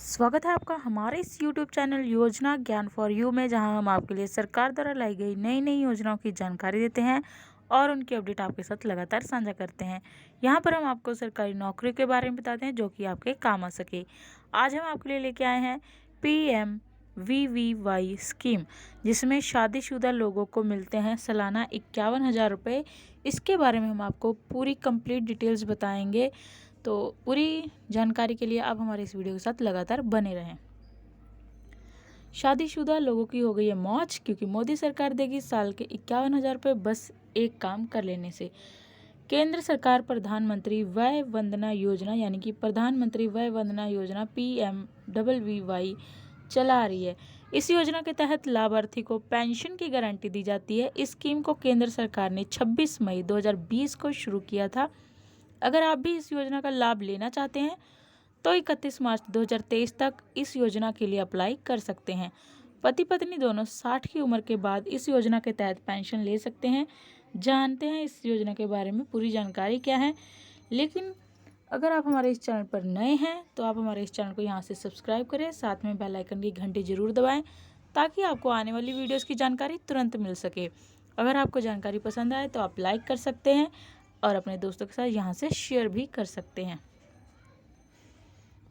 स्वागत है आपका हमारे इस YouTube चैनल योजना ज्ञान फॉर यू में, जहां हम आपके लिए सरकार द्वारा लाई गई नई नई योजनाओं की जानकारी देते हैं और उनकी अपडेट आपके साथ लगातार साझा करते हैं। यहां पर हम आपको सरकारी नौकरियों के बारे में बताते हैं जो कि आपके काम आ सके। आज हम आपके लिए लेके आए हैं PMVVY स्कीम, जिसमें शादीशुदा लोगों को मिलते हैं सालाना 51,000 रुपये। इसके बारे में हम आपको पूरी कंप्लीट डिटेल्स बताएंगे, तो पूरी जानकारी के लिए आप हमारे इस वीडियो के साथ लगातार बने रहें। शादीशुदा लोगों की हो गई है मौज, क्योंकि मोदी सरकार देगी साल के 51,000 रुपये बस एक काम कर लेने से। केंद्र सरकार प्रधानमंत्री वय वंदना योजना यानी कि प्रधानमंत्री वय वंदना योजना PMWY चला रही है। इस योजना के तहत लाभार्थी को पेंशन की गारंटी दी जाती है। इस स्कीम को केंद्र सरकार ने 26 मई 2020 को शुरू किया था। अगर आप भी इस योजना का लाभ लेना चाहते हैं तो 31 मार्च 2023 तक इस योजना के लिए अप्लाई कर सकते हैं। पति पत्नी दोनों 60 की उम्र के बाद इस योजना के तहत पेंशन ले सकते हैं। जानते हैं इस योजना के बारे में पूरी जानकारी क्या है। लेकिन अगर आप हमारे इस चैनल पर नए हैं तो आप हमारे इस चैनल को यहाँ से सब्सक्राइब करें, साथ में बेल आइकन की घंटी जरूर दबाएं ताकि आपको आने वाली वीडियोस की जानकारी तुरंत मिल सके। अगर आपको जानकारी पसंद आए तो आप लाइक कर सकते हैं और अपने दोस्तों के साथ यहाँ से शेयर भी कर सकते हैं।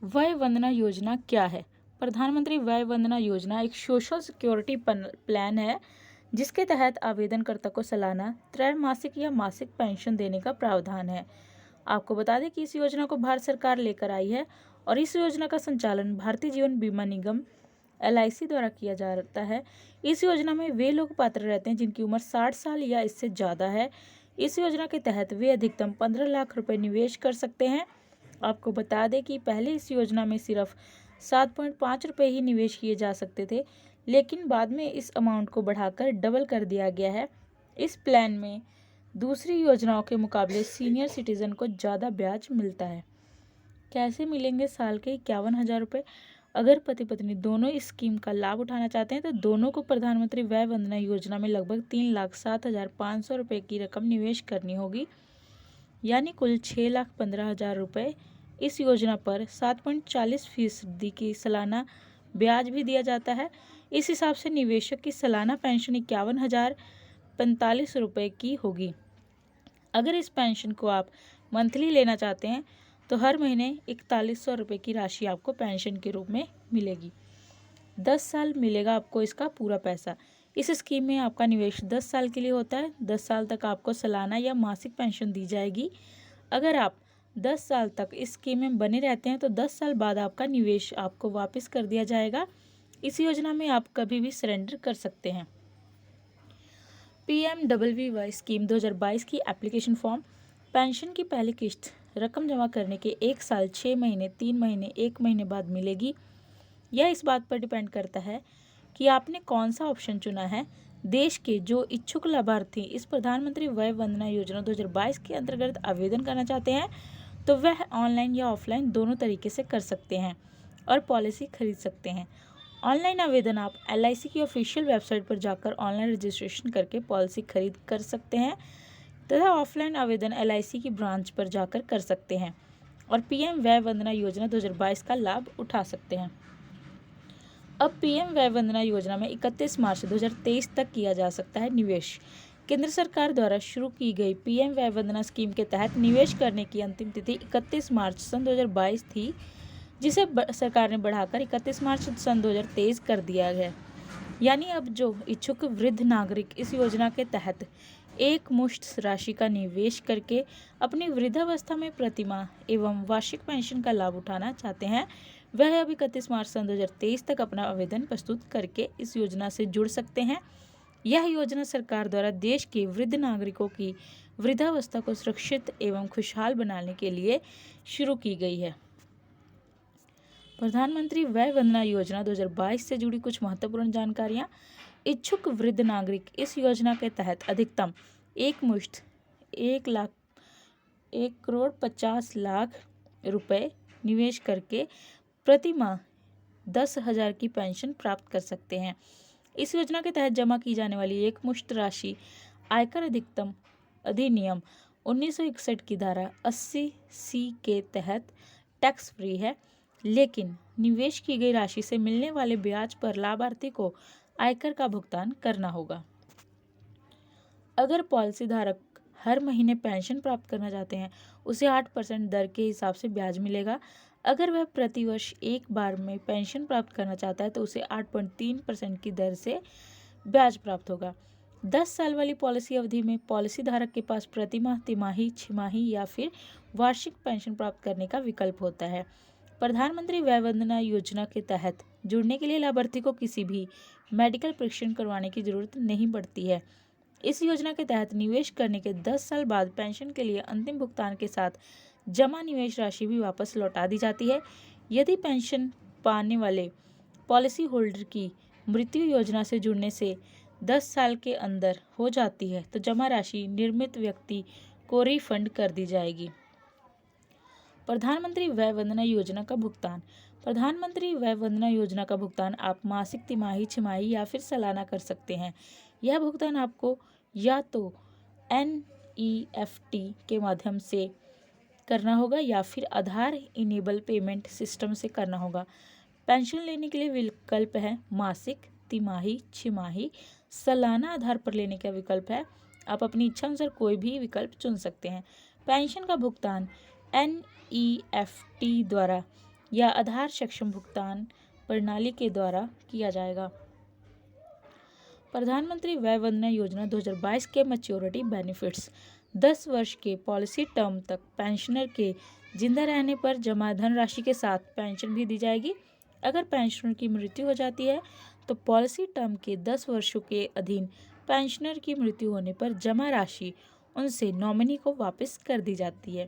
वय वंदना योजना क्या है? प्रधानमंत्री वय वंदना योजना एक सोशल सिक्योरिटी प्लान है, जिसके तहत आवेदनकर्ता को सालाना त्रैमासिक या मासिक पेंशन देने का प्रावधान है। आपको बता दें कि इस योजना को भारत सरकार लेकर आई है और इस योजना का संचालन भारतीय जीवन बीमा निगम LIC द्वारा किया जाता है। इस योजना में वे लोग पात्र रहते हैं जिनकी उम्र 60 साल या इससे ज़्यादा है। इस योजना के तहत वे अधिकतम 15 लाख रुपए निवेश कर सकते हैं। आपको बता दें कि पहले इस योजना में सिर्फ 7.5 रुपये ही निवेश किए जा सकते थे, लेकिन बाद में इस अमाउंट को बढ़ाकर डबल कर दिया गया है। इस प्लान में दूसरी योजनाओं के मुकाबले सीनियर सिटीजन को ज़्यादा ब्याज मिलता है। कैसे मिलेंगे साल के 51,000 रुपये? अगर पति पत्नी दोनों इस स्कीम का लाभ उठाना चाहते हैं तो दोनों को प्रधानमंत्री वय वंदना योजना में लगभग 3,07,500 रुपये की रकम निवेश करनी होगी, यानी कुल 6,15,000 रुपये। इस योजना पर 7.40% की सालाना ब्याज भी दिया जाता है। इस हिसाब से निवेशक की सालाना पेंशन 51,045 रुपये की होगी। अगर इस पेंशन को आप मंथली लेना चाहते हैं तो हर महीने 4,100 रुपये की राशि आपको पेंशन के रूप में मिलेगी। 10 साल मिलेगा आपको इसका पूरा पैसा। इस स्कीम में आपका निवेश 10 साल के लिए होता है। 10 साल तक आपको सालाना या मासिक पेंशन दी जाएगी। अगर आप 10 साल तक इस स्कीम में बने रहते हैं तो 10 साल बाद आपका निवेश आपको वापस कर दिया जाएगा। इस योजना में आप कभी भी सरेंडर कर सकते हैं। PMWY स्कीम 2022 की एप्लीकेशन फॉर्म। पेंशन की पहली किस्त रकम जमा करने के 1 साल 6 महीने 3 महीने 1 महीने बाद मिलेगी। यह इस बात पर डिपेंड करता है कि आपने कौन सा ऑप्शन चुना है। देश के जो इच्छुक लाभार्थी इस प्रधानमंत्री वय वंदना योजना 2022 के अंतर्गत आवेदन करना चाहते हैं तो वह ऑनलाइन या ऑफलाइन दोनों तरीके से कर सकते हैं और पॉलिसी खरीद सकते हैं। ऑनलाइन आवेदन आप LIC की ऑफिशियल वेबसाइट पर जाकर ऑनलाइन रजिस्ट्रेशन करके पॉलिसी खरीद कर सकते हैं, तथा ऑफलाइन आवेदन LIC की ब्रांच पर जाकर कर सकते हैं और PM वय वंदना योजना 2022 का लाभ उठा सकते हैं। अब PM वय वंदना योजना में 31 मार्च 2023 तक किया जा सकता है निवेश। केंद्र सरकार द्वारा शुरू की गई PM वय वंदना स्कीम के तहत निवेश करने की अंतिम तिथि 31 मार्च सन 2022 थी, जिसे सरकार ने बढ़ाकर 31 मार्च सन 2023 कर दिया गया। यानी अब जो इच्छुक वृद्ध नागरिक इस योजना के तहत एक मुश्त राशि का निवेश करके अपनी वृद्धावस्था में प्रतिमाह एवं वार्षिक पेंशन का लाभ उठाना चाहते हैं, वह अब 31 मार्च सन 2023 तक अपना आवेदन प्रस्तुत करके इस योजना से जुड़ सकते हैं। यह योजना सरकार द्वारा देश के वृद्ध नागरिकों की वृद्धावस्था को सुरक्षित एवं खुशहाल बनाने के लिए शुरू की गई है। प्रधानमंत्री वय वंदना योजना 2022 से जुड़ी कुछ महत्वपूर्ण जानकारियाँ। इच्छुक वृद्ध नागरिक इस योजना के तहत अधिकतम एक मुश्त 1,50,00,000 रुपये निवेश करके प्रति माह 10,000 की पेंशन प्राप्त कर सकते हैं। इस योजना के तहत जमा की जाने वाली एक मुश्त राशि आयकर अधिकतम अधिनियम 1961 की धारा 80C के तहत टैक्स फ्री है। लेकिन निवेश की गई राशि से मिलने वाले ब्याज पर लाभार्थी को आयकर का भुगतान करना होगा। अगर पॉलिसी धारक हर महीने पेंशन प्राप्त करना चाहते हैं, उसे 8% दर के हिसाब से ब्याज मिलेगा। अगर वह प्रतिवर्ष एक बार में पेंशन प्राप्त करना चाहता है तो उसे 8.3% की दर से ब्याज प्राप्त होगा। 10 साल वाली पॉलिसी अवधि में पॉलिसी धारक के पास प्रतिमाह, तिमाही, छमाही या फिर वार्षिक पेंशन प्राप्त करने का विकल्प होता है। प्रधानमंत्री वय वंदना योजना के तहत जुड़ने के लिए लाभार्थी को किसी भी मेडिकल परीक्षण करवाने की जरूरत नहीं पड़ती है। इस योजना के तहत निवेश करने के 10 साल बाद पेंशन के लिए अंतिम भुगतान के साथ जमा निवेश राशि भी वापस लौटा दी जाती है। यदि पेंशन पाने वाले पॉलिसी होल्डर की मृत्यु योजना से जुड़ने से 10 साल के अंदर हो जाती है तो जमा राशि निर्मित व्यक्ति को रिफंड कर दी जाएगी। प्रधानमंत्री वय वंदना योजना का भुगतान। प्रधानमंत्री वय वंदना योजना का भुगतान आप मासिक, तिमाही, छमाही या फिर सालाना कर सकते हैं। यह भुगतान आपको या तो NEFT के माध्यम से करना होगा या फिर आधार इनेबल पेमेंट सिस्टम से करना होगा। पेंशन लेने के लिए विकल्प है मासिक, तिमाही, छमाही, सालाना आधार पर लेने का विकल्प है। आप अपनी इच्छा अनुसार कोई भी विकल्प चुन सकते हैं। पेंशन का भुगतान NEFT द्वारा या आधार सक्षम भुगतान प्रणाली के द्वारा किया जाएगा। प्रधानमंत्री वय वंदना योजना 2022 के मैच्योरिटी बेनिफिट्स। 10 वर्ष के पॉलिसी टर्म तक पेंशनर के जिंदा रहने पर जमा धनराशि के साथ पेंशन भी दी जाएगी। अगर पेंशनर की मृत्यु हो जाती है तो पॉलिसी टर्म के 10 वर्षों के अधीन पेंशनर की मृत्यु होने पर जमा राशि उनसे नॉमिनी को वापस कर दी जाती है।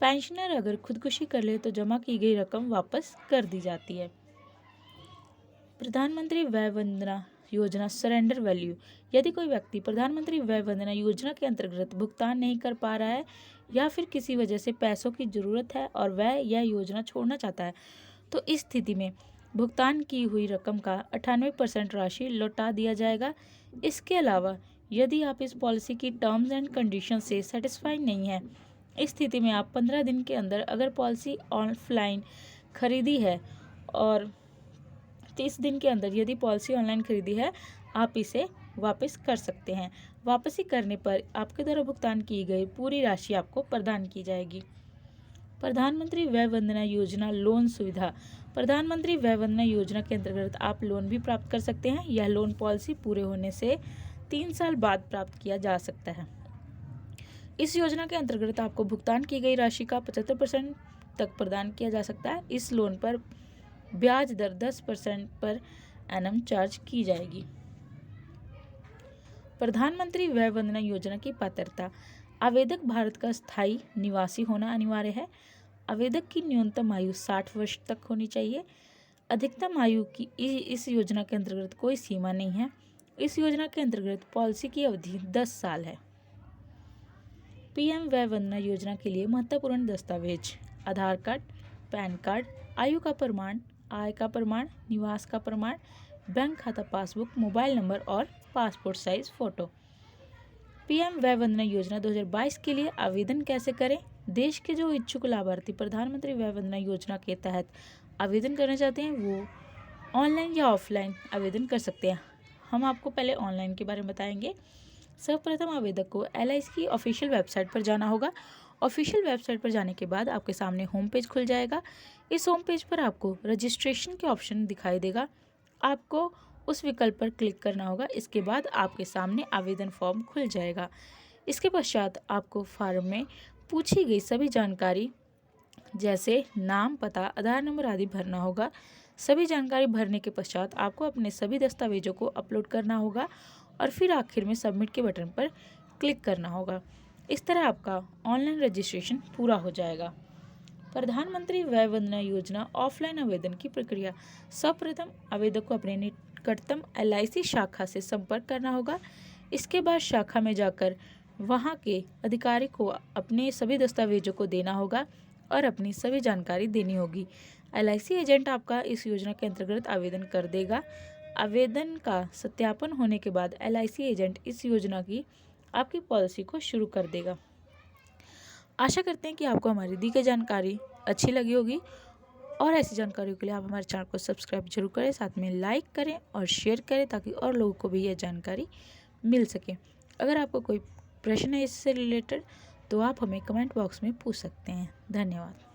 पेंशनर अगर खुदकुशी कर ले तो जमा की गई रकम वापस कर दी जाती है। प्रधानमंत्री वय वंदना योजना सरेंडर वैल्यू। यदि कोई व्यक्ति प्रधानमंत्री वय वंदना योजना के अंतर्गत भुगतान नहीं कर पा रहा है या फिर किसी वजह से पैसों की ज़रूरत है और वह यह योजना छोड़ना चाहता है तो इस स्थिति में भुगतान की हुई रकम का 98% राशि लौटा दिया जाएगा। इसके अलावा यदि आप इस पॉलिसी की टर्म्स एंड कंडीशन से सेटिस्फाई नहीं है, इस स्थिति में आप 15 दिन के अंदर अगर पॉलिसी ऑफलाइन खरीदी है और 30 दिन के अंदर यदि पॉलिसी ऑनलाइन खरीदी है, आप इसे वापस कर सकते हैं। वापसी करने पर आपके द्वारा भुगतान की गई पूरी राशि आपको प्रदान की जाएगी। प्रधानमंत्री वय वंदना योजना लोन सुविधा। प्रधानमंत्री वय वंदना योजना के अंतर्गत आप लोन भी प्राप्त कर सकते हैं। यह लोन पॉलिसी पूरे होने से 3 साल बाद प्राप्त किया जा सकता है। इस योजना के अंतर्गत आपको भुगतान की गई राशि का 75% तक प्रदान किया जा सकता है। इस लोन पर ब्याज दर 10% पर एनम चार्ज की जाएगी। प्रधानमंत्री वय वंदना योजना की पात्रता। आवेदक भारत का स्थायी निवासी होना अनिवार्य है। आवेदक की न्यूनतम आयु 60 वर्ष तक होनी चाहिए। अधिकतम आयु की इस योजना के अंतर्गत कोई सीमा नहीं है। इस योजना के अंतर्गत पॉलिसी की अवधि 10 साल है। PM वय वंदना योजना के लिए महत्वपूर्ण दस्तावेज: आधार कार्ड, पैन कार्ड, आयु का प्रमाण, आय का प्रमाण, निवास का प्रमाण, बैंक खाता पासबुक, मोबाइल नंबर और पासपोर्ट साइज फ़ोटो। PM वय वंदना योजना 2022 के लिए आवेदन कैसे करें? देश के जो इच्छुक लाभार्थी प्रधानमंत्री वय वंदना योजना के तहत आवेदन करना चाहते हैं वो ऑनलाइन या ऑफलाइन आवेदन कर सकते हैं। हम आपको पहले ऑनलाइन के बारे में बताएंगे। सर्वप्रथम आवेदक को LIC की ऑफिशियल वेबसाइट पर जाना होगा। ऑफिशियल वेबसाइट पर जाने के बाद आपके सामने होम पेज खुल जाएगा। इस होम पेज पर आपको रजिस्ट्रेशन के ऑप्शन दिखाई देगा। आपको उस विकल्प पर क्लिक करना होगा। इसके बाद आपके सामने आवेदन फॉर्म खुल जाएगा। इसके पश्चात आपको फॉर्म में पूछी गई सभी जानकारी जैसे नाम, पता, आधार नंबर आदि भरना होगा। सभी जानकारी भरने के पश्चात आपको अपने सभी दस्तावेजों को अपलोड करना होगा और फिर आखिर में सबमिट के बटन पर क्लिक करना होगा। इस तरह आपका ऑनलाइन रजिस्ट्रेशन पूरा हो जाएगा। प्रधानमंत्री वय वंदना योजना ऑफलाइन आवेदन की प्रक्रिया। सर्वप्रथम आवेदक को अपने निकटतम LIC शाखा से संपर्क करना होगा। इसके बाद शाखा में जाकर वहां के अधिकारी को अपने सभी दस्तावेजों को देना होगा और अपनी सभी जानकारी देनी होगी। LIC एजेंट आपका इस योजना के अंतर्गत आवेदन कर देगा। आवेदन का सत्यापन होने के बाद LIC एजेंट इस योजना की आपकी पॉलिसी को शुरू कर देगा। आशा करते हैं कि आपको हमारी दी गई जानकारी अच्छी लगी होगी और ऐसी जानकारियों के लिए आप हमारे चैनल को सब्सक्राइब जरूर करें, साथ में लाइक करें और शेयर करें ताकि और लोगों को भी यह जानकारी मिल सके। अगर आपको कोई प्रश्न है इससे रिलेटेड तो आप हमें कमेंट बॉक्स में पूछ सकते हैं। धन्यवाद।